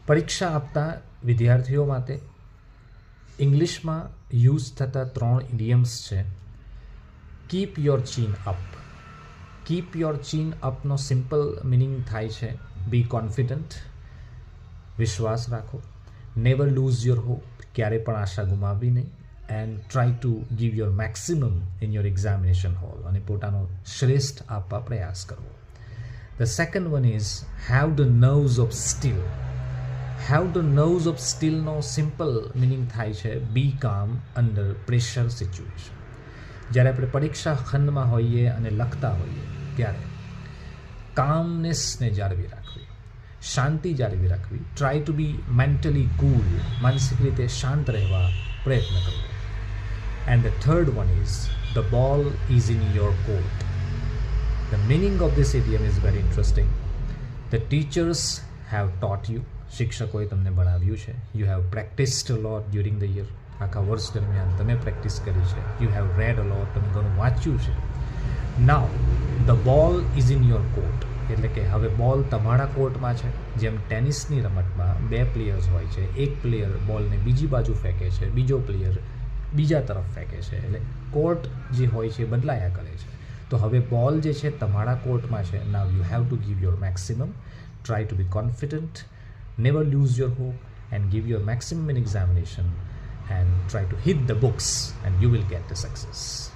પરીક્ષા આપતા વિદ્યાર્થીઓ માટે ઇંગ્લિશમાં યુઝ થતા 3 ઇડિયમ્સ છે. કીપ યોર ચીન અપ. કીપ યોર ચીન અપનો સિમ્પલ મિનિંગ થાય છે બી કોન્ફિડન્ટ, વિશ્વાસ રાખો. નેવર લૂઝ યોર હોપ, ક્યારે પણ આશા ગુમાવવી નહીં. And try to give your maximum in your examination hall, અને પોતાનો શ્રેષ્ઠ આપવા પ્રયાસ કરવો. The second one is have the nerves of steel. Have the nerves of સ્ટીલનો સિમ્પલ મિનિંગ થાય છે બી કામ અંડર પ્રેશર સિચ્યુએશન. જ્યારે આપણે પરીક્ષા ખંડમાં હોઈએ અને લખતા હોઈએ ત્યારે કામનેસને જાળવી રાખવી, શાંતિ જાળવી રાખવી. Try to be mentally cool, માનસિક રીતે શાંત રહેવા પ્રયત્ન કરવો. And the third one is the ball is in your court. The meaning of this idiom is very interesting. The teachers have taught you. શિક્ષકોએ તમને ભણાવ્યું છે. You have practised a lot during the year. આખા વર્ષ દરમિયાન તમે practice કરી છે. You have read a lot, તમે ઘણું વાંચ્યું છે. Now the ball is in your court, એટલે કે હવે બોલ તમારા કોર્ટમાં છે. જેમ ટેનિસની રમતમાં 2 પ્લેયર્સ હોય છે, એક પ્લેયર બોલને બીજી બાજુ ફેંકે છે, બીજો પ્લેયર બીજા તરફ ફેંકે છે, એટલે કોર્ટ જે હોય છે બદલાયા કરે છે. તો હવે બોલ જે છે તમારા કોર્ટમાં છે. Now you have to give your maximum, try to be confident, never lose your hope, and give your maximum in examination, and try to hit the books, and you will get the success.